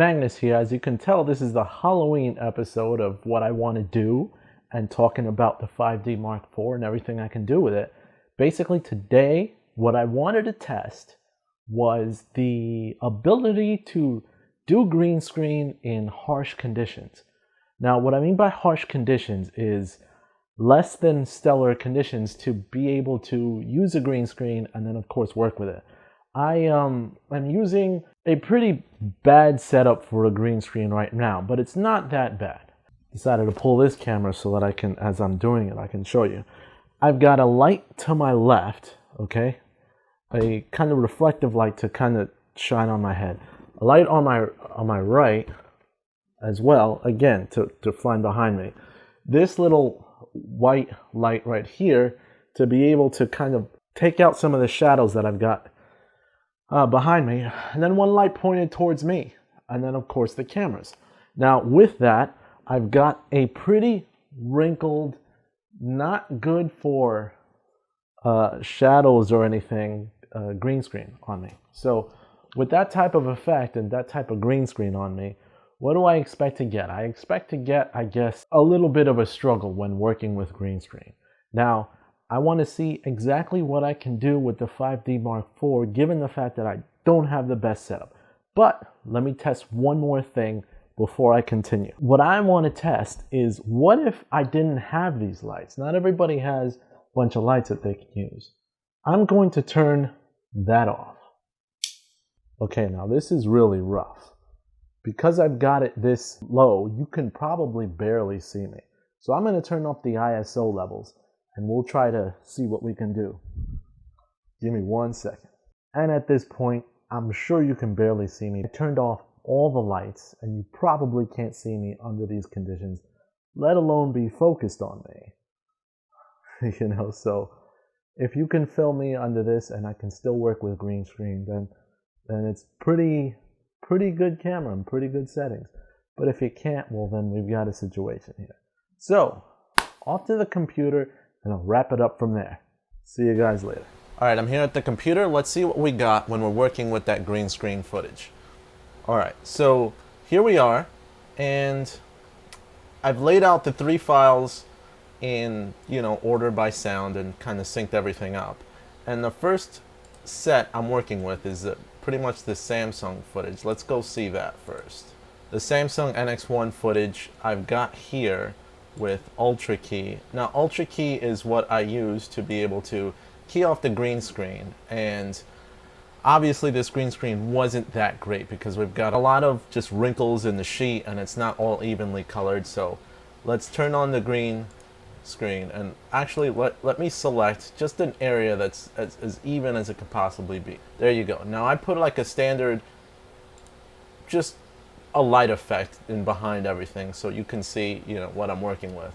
Magnus here. As you can tell, this is the Halloween episode of what I want to do and talking about the 5D Mark IV and everything I can do with it. Basically today, what I wanted to test was the ability to do green screen in harsh conditions. Now, what I mean by harsh conditions is less than stellar conditions to be able to use a green screen and then of course work with it. I'm using a pretty bad setup for a green screen right now, but it's not that bad. Decided to pull this camera so that I can, as I'm doing it, I can show you. I've got a light to my left, okay? A kind of reflective light to kind of shine on my head. A light on my right as well, again, to shine behind me. This little white light right here to be able to kind of take out some of the shadows that I've got behind me, and then one light pointed towards me, and then of course the cameras. Now with that, I've got a pretty wrinkled, not good for shadows or anything, green screen on me. So with that type of effect and that type of green screen on me, what do I expect to get? I expect to get, I guess, a little bit of a struggle when working with green screen. Now, I want to see exactly what I can do with the 5D Mark IV, given the fact that I don't have the best setup. But let me test one more thing before I continue. What I want to test is, what if I didn't have these lights? Not everybody has a bunch of lights that they can use. I'm going to turn that off. Okay, now this is really rough. Because I've got it this low, you can probably barely see me. So I'm going to turn up the ISO levels, and we'll try to see what we can do. Give me 1 second. And at this point, I'm sure you can barely see me. I turned off all the lights, and you probably can't see me under these conditions, let alone be focused on me. You know, so if you can film me under this and I can still work with green screen, then it's pretty good camera and pretty good settings. But if you can't, well, then we've got a situation here. So, off to the computer, and I'll wrap it up from there. See you guys later. Alright, I'm here at the computer. Let's see what we got when we're working with that green screen footage. Alright, so here we are, and I've laid out the 3 files in, order by sound and kind of synced everything up. And the first set I'm working with is pretty much the Samsung footage. Let's go see that first. The Samsung NX1 footage I've got here with Ultra Key. Now Ultra Key is what I use to be able to key off the green screen, and obviously this green screen wasn't that great because we've got a lot of just wrinkles in the sheet and it's not all evenly colored. So let's turn on the green screen, and actually let me select just an area that's as even as it could possibly be. There you go. Now I put like a standard, just a light effect in behind everything so you can see what I'm working with.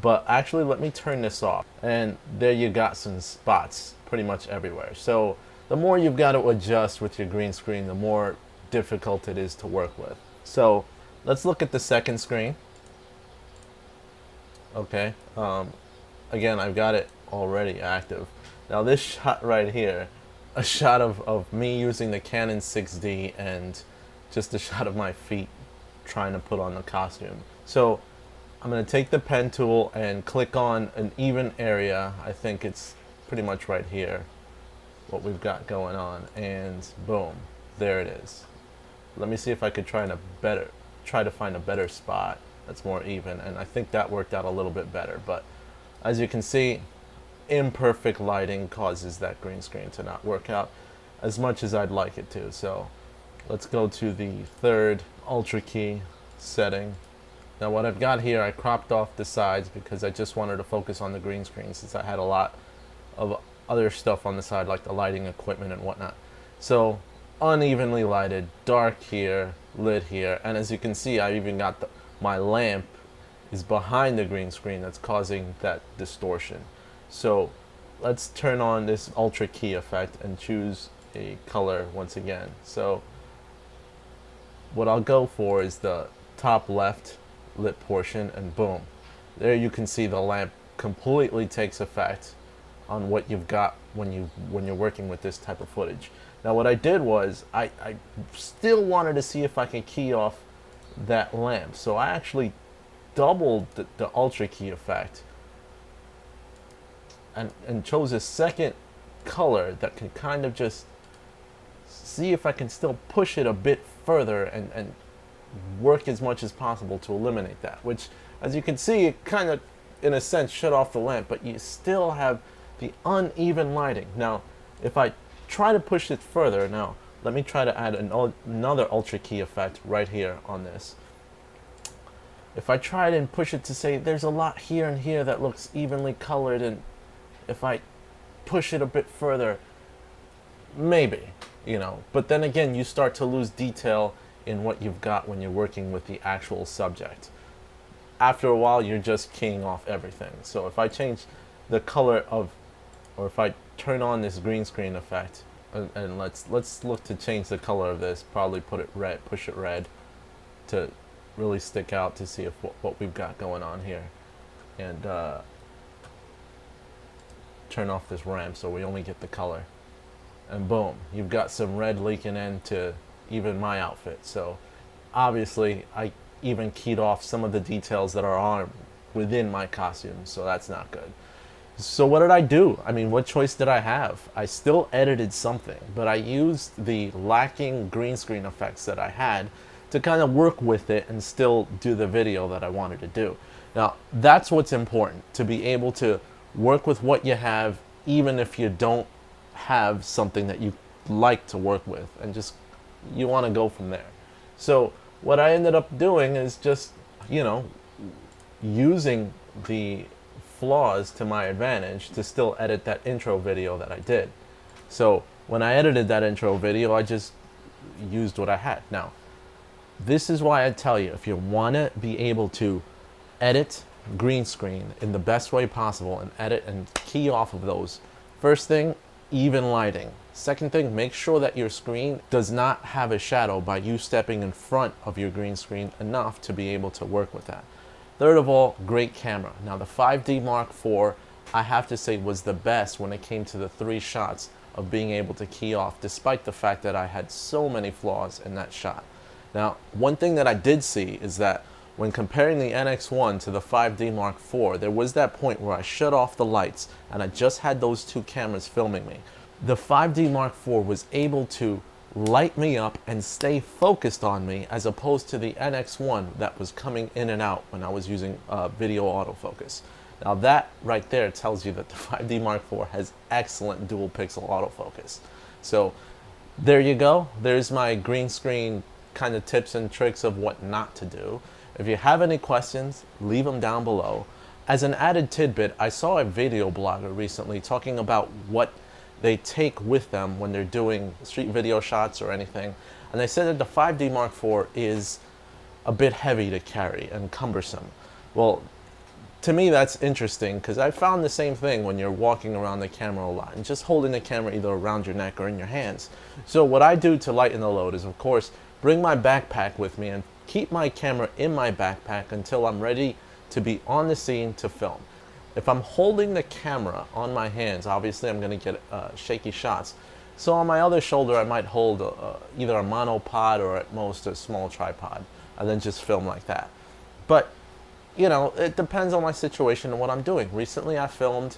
But actually, let me turn this off, and there you got some spots pretty much everywhere. So the more you've got to adjust with your green screen, the more difficult it is to work with. So let's look at the second screen. Okay, again, I've got it already active. Now this shot right here, a shot of me using the Canon 6D and just a shot of my feet trying to put on the costume. So I'm going to take the pen tool and click on an even area. I think it's pretty much right here, what we've got going on, and boom, there it is. Let me see if I could try to find a better spot that's more even, and I think that worked out a little bit better. But as you can see, imperfect lighting causes that green screen to not work out as much as I'd like it to. So let's go to the third Ultra Key setting. Now what I've got here, I cropped off the sides because I just wanted to focus on the green screen since I had a lot of other stuff on the side like the lighting equipment and whatnot. So unevenly lighted, dark here, lit here, and as you can see, I even got my lamp is behind the green screen that's causing that distortion. So let's turn on this Ultra Key effect and choose a color once again. So what I'll go for is the top left lit portion, and boom, there you can see the lamp completely takes effect on what you've got when you're working with this type of footage. Now what I did was, I still wanted to see if I can key off that lamp. So I actually doubled the ultra key effect and chose a second color that can kind of just see if I can still push it a bit further and work as much as possible to eliminate that. Which, as you can see, it kind of, in a sense, shut off the lamp, but you still have the uneven lighting. Now, if I try to push it further, now, let me try to add another ultra key effect right here on this. If I try and push it to say there's a lot here and here that looks evenly colored, and if I push it a bit further, maybe, you know. But then again, you start to lose detail in what you've got when you're working with the actual subject. After a while, you're just keying off everything. So if I change the color of, or if I turn on this green screen effect, and let's look to change the color of this, probably put it red, push it red to really stick out to see if what we've got going on here. And turn off this ramp so we only get the color. And boom, you've got some red leaking into even my outfit. So obviously I even keyed off some of the details that are on within my costume, so that's not good. So what did I do? I mean, what choice did I have? I still edited something, but I used the lacking green screen effects that I had to kind of work with it and still do the video that I wanted to do. Now, that's what's important, to be able to work with what you have, even if you don't have something that you like to work with, and just, you want to go from there. So what I ended up doing is just, you know, using the flaws to my advantage to still edit that intro video that I did. So when I edited that intro video, I just used what I had. Now, this is why I tell you, if you want to be able to edit green screen in the best way possible and edit and key off of those, first thing, even lighting. Second thing, make sure that your screen does not have a shadow by you stepping in front of your green screen enough to be able to work with that. Third of all, great camera. Now the 5D Mark IV, I have to say, was the best when it came to the 3 shots of being able to key off, despite the fact that I had so many flaws in that shot. Now, one thing that I did see is that when comparing the NX1 to the 5D Mark IV, there was that point where I shut off the lights and I just had those 2 cameras filming me. The 5D Mark IV was able to light me up and stay focused on me, as opposed to the NX1 that was coming in and out when I was using video autofocus. Now that right there tells you that the 5D Mark IV has excellent dual pixel autofocus. So there you go. There's my green screen kind of tips and tricks of what not to do. If you have any questions, leave them down below. As an added tidbit, I saw a video blogger recently talking about what they take with them when they're doing street video shots or anything, and they said that the 5D Mark IV is a bit heavy to carry and cumbersome. Well, to me that's interesting, because I found the same thing when you're walking around the camera a lot and just holding the camera either around your neck or in your hands. So what I do to lighten the load is, of course, bring my backpack with me and keep my camera in my backpack until I'm ready to be on the scene to film. If I'm holding the camera on my hands, obviously I'm going to get shaky shots. So on my other shoulder, I might hold either a monopod or at most a small tripod, and then just film like that. But, you know, it depends on my situation and what I'm doing. Recently I filmed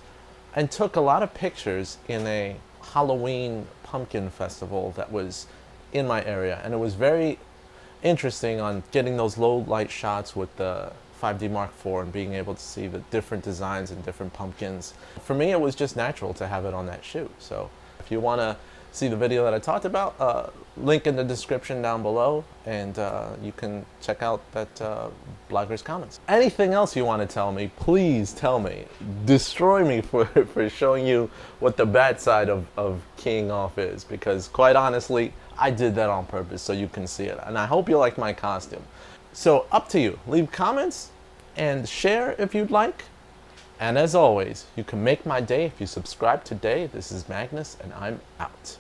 and took a lot of pictures in a Halloween pumpkin festival that was in my area, and it was very interesting on getting those low light shots with the 5D Mark IV and being able to see the different designs and different pumpkins. For me, it was just natural to have it on that shoot. So if you want to see the video that I talked about, link in the description down below, and you can check out that blogger's comments. Anything else you want to tell me, please tell me. Destroy me for showing you what the bad side of keying off is, because quite honestly, I did that on purpose so you can see it. And I hope you like my costume. So up to you. Leave comments and share if you'd like. And as always, you can make my day if you subscribe today. This is Magnus, and I'm out.